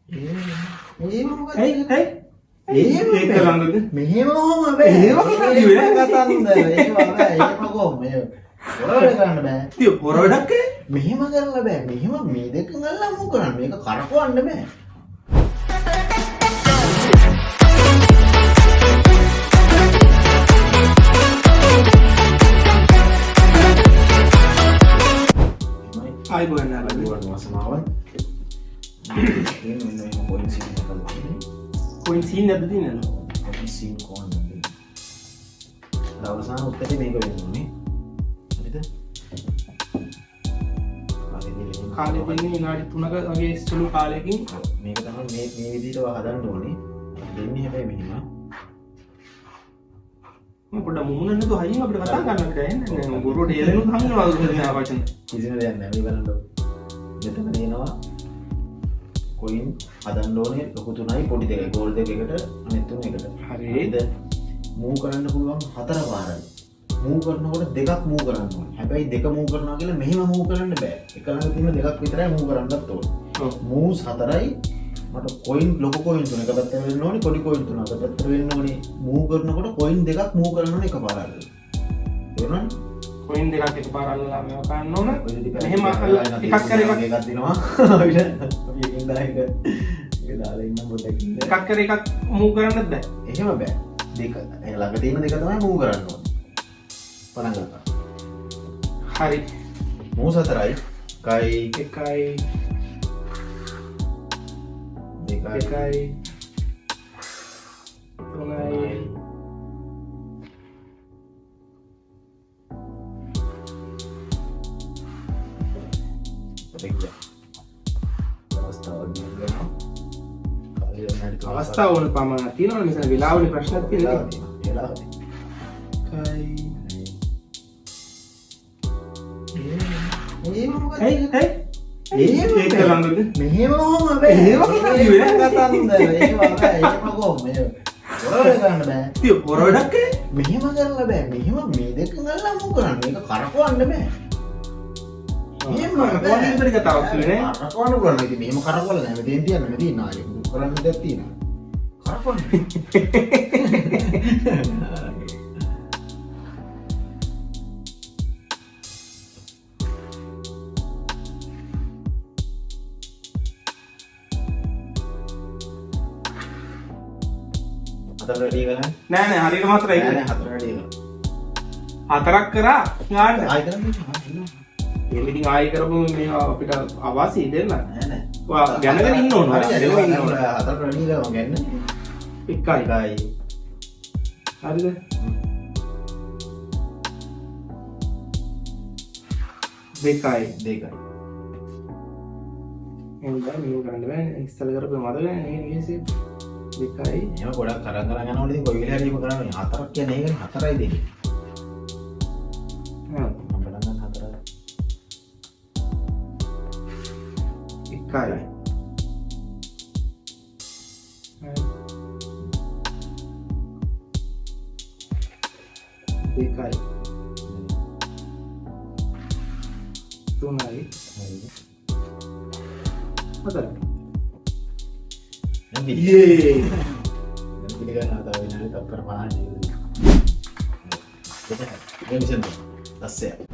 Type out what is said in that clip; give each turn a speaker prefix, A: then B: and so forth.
A: එහෙම මොකද?
B: ඇයි ඒක ළඟද?
A: මෙහෙම කොහොම බෑ.
B: එහෙම කිව්වේ නෑ.
A: කතන්දර. එහෙම බෑ. එහෙම කොහොම මේ හොරවැඩ කරන්න බෑ.
B: ඉතින් හොර වැඩක් ඒ?
A: මෙහෙම කරලා බෑ. මෙහෙම මේ දෙකෙන් අල්ලලා මු කරන්න. මේක කරකවන්න බෑ.
B: ආයි බොන්න ආලා.
A: දුවට මාසමාවන්. මේ මෙන්න පොයින්ට් සීන් එක බලන්න.
B: කොයින් සීන් නැද්ද තියෙන්නේ?
A: පොයින්ට් සීන් කොහොමද? අවසාන උත්තරේ මේක වෙන්නේ. හරිද?
B: කාලේ දෙන්නේ විනාඩි 3ක වගේ සුළු කාලයකින්
A: මේක තමයි මේ විදිහට හදන්න ඕනේ. දෙන්නේ හැබැයි මෙහෙම.
B: මම පොඩ්ඩක් මුමුණන්න නේද හයියෙන් අපිට කතා කරන්න අපිට එන්නේ නෑ ගුරුට එළෙනුත් හංගනවා දුන්නා වචන
A: කිසිම දෙයක් නෑ මේ බලන්න. මෙතන තියෙනවා කොයින් හදන්න ඕනේ ලොකු 3යි පොඩි 2යි ගෝල් දෙකකට අනිත් තුන එකට.
B: හරිද?
A: මූව් කරන්න පුළුවන් 4 පාරයි. මූව් කරනකොට දෙකක් මූව් කරන්න ඕනේ. හැබැයි දෙක මූව් කරනවා කියලා මෙහෙම මූව් කරන්න බෑ. එක ළඟ තියෙන දෙකක් විතරයි මූව් කරන්නත් ඕනේ.
B: ඔව්.
A: මූව්ස් 4යි. මට කොයින් ලොකු කොයින් තුනක පැත්තට වෙන්න ඕනේ, පොඩි කොයින් තුනක පැත්තට වෙන්න ඕනේ. මූව් කරනකොට කොයින් දෙකක් මූව් කරන්න ඕනේ එකපාරට. තේරුණාද?
B: කොයින් දෙකක් එකපාර අල්ලලා මේව ගන්න ඕන.
A: ඔය ටික
B: මෙහෙම එකක් කර
A: එකක් දිනවා. අපිට අපි එකකින් දාලා ඒක දාලා ඉන්න පොඩ්ඩක් ඉන්න.
B: එකක් කර එකක් මූව් කරන්නත් බෑ.
A: එහෙම බෑ. දෙක ළඟ තියෙන දෙක තමයි මූව් කරන්න ඕනේ. පටන් ගන්න.
B: හරි.
A: මූව් 4යි. කයි
B: එකයි
A: 2යි
B: එකයි 3යි අවස්ථාව වුණ පමණක් තියෙනවනේ මෙතන වෙලාවනේ ප්‍රශ්නක් තියෙනවා. එකයි
A: එහෙම මොකද?
B: ඇයි
A: එහෙම
B: ඒක ළඟද?
A: මෙහෙම කොහොම බෑ.
B: එහෙම කිව්වේ නෑ.
A: කතන්දර. එහෙම බෑ. එහෙම කොහොම මේ හොරවැඩ කරන්න බෑ.
B: ඉතින් හොර වැඩක් ඒ?
A: මෙහෙම කරලා බෑ. මෙහෙම මේ දෙකෙන් අල්ලලා මු කරන්න. මේක කරකවන්න බෑ. එහෙම
B: කොහොමද ඉතින් කතාවක් කියන්නේ?
A: කරකවන්න පුළුවන්. ඉතින් මෙහෙම කරකවලා නෑ. මෙතෙන් තියන්න මෙතන ඉන්න ආයේ. කරන්න දෙයක් තියෙනවා. කරකවන්න. හතර වැඩි කරන්නේ
B: නෑ නෑ හරියටම හතරයි
A: නෑ
B: කියන්නේ.
A: නෑ හතර වැඩි කරනවා.
B: හතරක් කරා ගන්න.
A: ආයෙ කරන්නේ
B: ඒක ඉතින් ආයෙ කරපු මේ අපිට අවාසි දෙන්න.
A: නෑ නෑ.
B: ඔයා දැනගෙන ඉන්න ඕන.
A: හරි
B: දැනගෙන ඉන්න ඕන.
A: හතර වැඩි කරනවා ගන්න.
B: එකයි.
A: එකයි.
B: හරිද? දෙකයි.
A: දෙකයි.
B: එහෙනම් මේක කරන්න බෑනේ. ඉස්සල කරපු මතක නෑ නේ කේසේ. දෙකයි.
A: එහෙම ගොඩක් කරන් යනකොට ඉතින් කොයි වෙලාවරි එහෙම කරන්නේ. හතරක් කියන්නේ ඒකනේ හතරයි දෙකේ.
B: හා
A: මම බලන්න හතරයි.
B: එකයි. දෙකයි. තුනයි. හතරයි.
A: නම්
B: යේ.
A: දැන් පිළිගන්න ආතාව වෙනාලි තප්පර 5 නේ. ඒක මිෂන් 10.